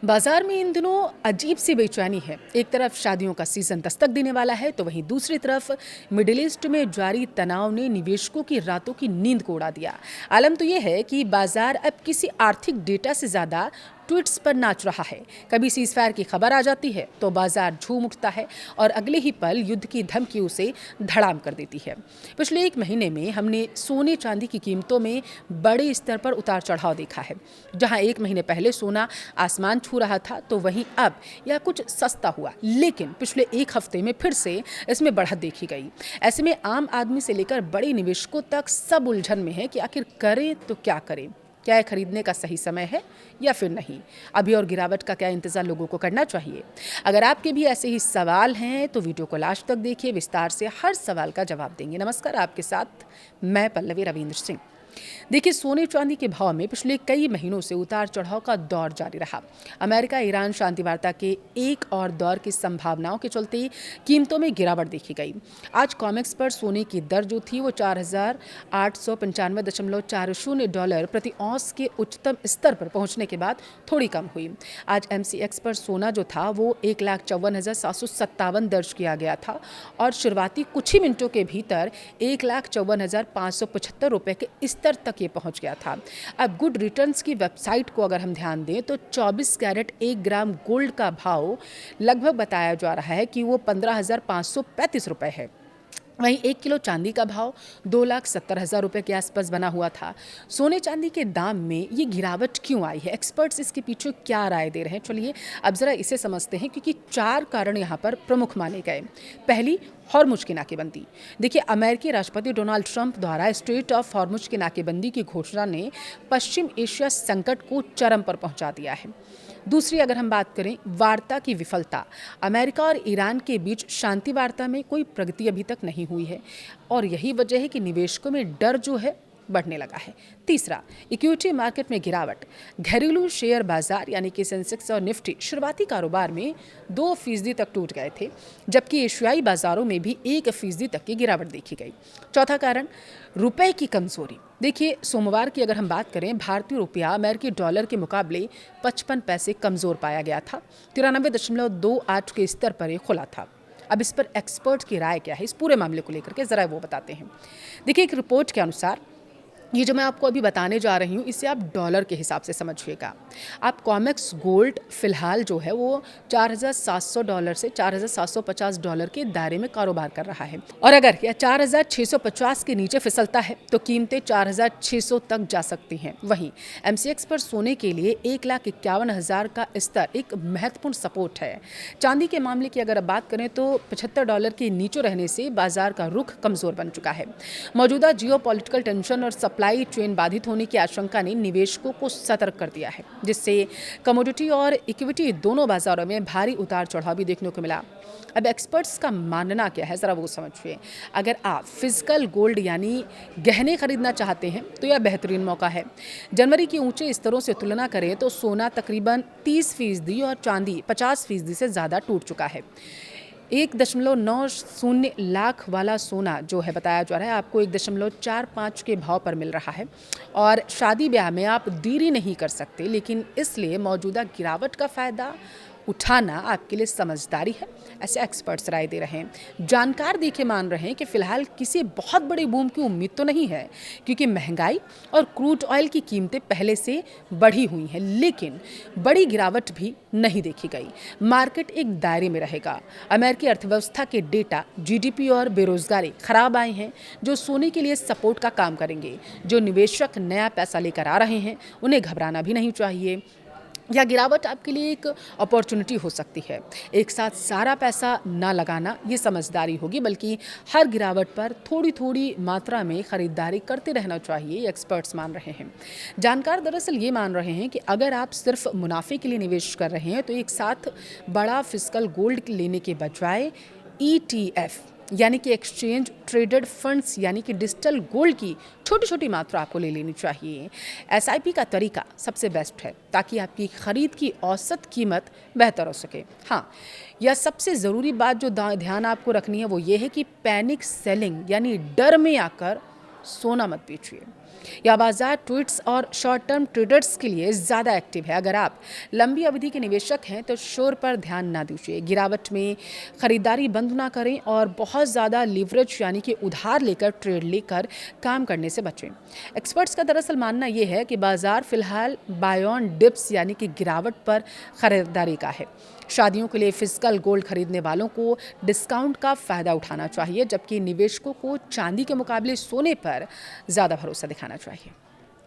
बाजार में इन दिनों अजीब सी बेचैनी है। एक तरफ शादियों का सीजन दस्तक देने वाला है तो वहीं दूसरी तरफ मिडिल ईस्ट में जारी तनाव ने निवेशकों की रातों की नींद को उड़ा दिया। आलम तो यह है कि बाजार अब किसी आर्थिक डेटा से ज्यादा ट्वीट्स पर नाच रहा है। कभी सीजफायर की खबर आ जाती है तो बाजार झूम उठता है और अगले ही पल युद्ध की धमकी उसे धड़ाम कर देती है। पिछले एक महीने में हमने सोने चांदी की कीमतों में बड़े स्तर पर उतार चढ़ाव देखा है। जहां एक महीने पहले सोना आसमान छू रहा था तो वहीं अब यह कुछ सस्ता हुआ, लेकिन पिछले एक हफ्ते में फिर से इसमें बढ़त देखी गई। ऐसे में आम आदमी से लेकर बड़े निवेशकों तक सब उलझन में है कि आखिर करें तो क्या करें। क्या यह खरीदने का सही समय है या फिर नहीं? अभी और गिरावट का क्या इंतजार लोगों को करना चाहिए? अगर आपके भी ऐसे ही सवाल हैं तो वीडियो को लास्ट तक देखिए, विस्तार से हर सवाल का जवाब देंगे। नमस्कार, आपके साथ मैं पल्लवी रविंद्र सिंह। देखिए, सोने चांदी के भाव में पिछले कई महीनों से उतार चढ़ाव का दौर जारी रहा। अमेरिका ईरान शांति वार्ता के एक और दौर की संभावनाओं के चलते कीमतों में गिरावट देखी गई। आज कॉमेक्स पर सोने की दर जो थी वो $4,895.40 प्रति औंस के उच्चतम स्तर पर पहुंचने के बाद थोड़ी कम हुई। आज MCX पर सोना जो था वो 1,54,757 दर्ज किया गया था और शुरुआती कुछ ही मिनटों के भीतर 1,54,575 रुपये के स्तर तक ये पहुंच गया था। अब गुड रिटर्न्स की वेबसाइट को अगर हम ध्यान दें तो 24 कैरेट 1 ग्राम गोल्ड का भाव लगभग बताया जा रहा है कि वो 15,535 रुपये है। वहीं 1 किलो चांदी का भाव 2,70,000 रुपये के आसपास बना हुआ था। सोने चांदी के दाम में ये गिरावट क्यों आई है? एक्सपर्ट्स इसके पीछे क्या राय दे रहे हैं? चलिए अब जरा इसे समझते हैं, क्योंकि 4 कारण यहाँ पर प्रमुख माने गए। पहली, हॉर्मुज की नाकेबंदी। देखिए, अमेरिकी राष्ट्रपति डोनाल्ड ट्रंप द्वारा स्ट्रेट ऑफ हॉर्मुज की नाकेबंदी की घोषणा ने पश्चिम एशिया संकट को चरम पर पहुंचा दिया है। दूसरी, अगर हम बात करें वार्ता की विफलता, अमेरिका और ईरान के बीच शांति वार्ता में कोई प्रगति अभी तक नहीं हुई है और यही वजह है कि निवेशकों में डर जो है बढ़ने लगा है। तीसरा, इक्विटी मार्केट में गिरावट। घरेलू शेयर बाजार यानी कि सेंसेक्स और निफ्टी शुरुआती कारोबार में 2% तक टूट गए थे, जबकि एशियाई बाजारों में भी 1% तक की गिरावट देखी गई। चौथा कारण, रुपए की कमजोरी। देखिए, सोमवार की अगर हम बात करें, भारतीय रुपया अमेरिकी डॉलर के मुकाबले 55 पैसे कमजोर पाया गया था। 93.28 के स्तर पर यह खुला था। अब इस पर एक्सपर्ट की राय क्या है इस पूरे मामले को लेकर के, जरा वो बताते हैं। देखिए, एक रिपोर्ट के अनुसार ये जो मैं आपको अभी बताने जा रही हूँ इसे आप डॉलर के हिसाब से समझिएगा। आप कॉमेक्स गोल्ड फिलहाल जो है वो $4,700 से $4,750 के दायरे में कारोबार कर रहा है और अगर यह 4,650 के नीचे फिसलता है तो कीमतें 4,600 तक जा सकती हैं। वहीं MCX पर सोने के लिए 1,51,000 का स्तर एक महत्वपूर्ण सपोर्ट है। चांदी के मामले की अगर बात करें तो $75 के नीचे रहने से बाजार का रुख कमजोर बन चुका है। मौजूदा जियोपॉलिटिकल टेंशन और सप्लाई चेन बाधित होने की आशंका ने निवेशकों को सतर्क कर दिया है, जिससे कमोडिटी और इक्विटी दोनों बाजारों में भारी उतार चढ़ाव भी देखने को मिला। अब एक्सपर्ट्स का मानना क्या है, जरा वो समझिए। अगर आप फिजिकल गोल्ड यानी गहने खरीदना चाहते हैं तो यह बेहतरीन मौका है। जनवरी के ऊंचे स्तरों से तुलना करें तो सोना तकरीबन 30% और चांदी 50% से ज़्यादा टूट चुका है। 1.90 लाख वाला सोना जो है बताया जा रहा है आपको 1.45 के भाव पर मिल रहा है और शादी ब्याह में आप देरी नहीं कर सकते, लेकिन इसलिए मौजूदा गिरावट का फ़ायदा उठाना आपके लिए समझदारी है, ऐसे एक्सपर्ट्स राय दे रहे हैं। जानकार देखे मान रहे हैं कि फिलहाल किसी बहुत बड़े बूम की उम्मीद तो नहीं है, क्योंकि महंगाई और क्रूड ऑयल की कीमतें पहले से बढ़ी हुई हैं, लेकिन बड़ी गिरावट भी नहीं देखी गई। मार्केट एक दायरे में रहेगा। अमेरिकी अर्थव्यवस्था के डेटा, GDP और बेरोजगारी खराब आए हैं, जो सोने के लिए सपोर्ट का काम करेंगे। जो निवेशक नया पैसा लेकर आ रहे हैं उन्हें घबराना भी नहीं चाहिए। या गिरावट आपके लिए एक अपॉर्चुनिटी हो सकती है। एक साथ सारा पैसा ना लगाना ये समझदारी होगी, बल्कि हर गिरावट पर थोड़ी थोड़ी मात्रा में खरीदारी करते रहना चाहिए, एक्सपर्ट्स मान रहे हैं। जानकार दरअसल ये मान रहे हैं कि अगर आप सिर्फ मुनाफे के लिए निवेश कर रहे हैं तो एक साथ बड़ा फिजिकल गोल्ड लेने के बजाय ETF यानी कि एक्सचेंज ट्रेडेड फंड्स यानी कि डिजिटल गोल्ड की छोटी छोटी मात्रा आपको ले लेनी चाहिए। SIP का तरीका सबसे बेस्ट है ताकि आपकी खरीद की औसत कीमत बेहतर हो सके। हाँ, यह सबसे ज़रूरी बात जो ध्यान आपको रखनी है वो ये है कि पैनिक सेलिंग यानी डर में आकर सोना मत बेचिए। यह बाजार ट्वीट्स और शॉर्ट टर्म ट्रेडर्स के लिए ज़्यादा एक्टिव है। अगर आप लंबी अवधि के निवेशक हैं तो शोर पर ध्यान ना दीजिए, गिरावट में खरीदारी बंद ना करें और बहुत ज़्यादा लीवरेज यानी कि उधार लेकर ट्रेड लेकर काम करने से बचें। एक्सपर्ट्स का दरअसल मानना यह है कि बाजार फिलहाल बाय ऑन डिप्स यानी कि गिरावट पर खरीदारी का है। शादियों के लिए फिजिकल गोल्ड खरीदने वालों को डिस्काउंट का फ़ायदा उठाना चाहिए, जबकि निवेशकों को चांदी के मुकाबले सोने पर ज़्यादा भरोसा दिखाना चाहिए।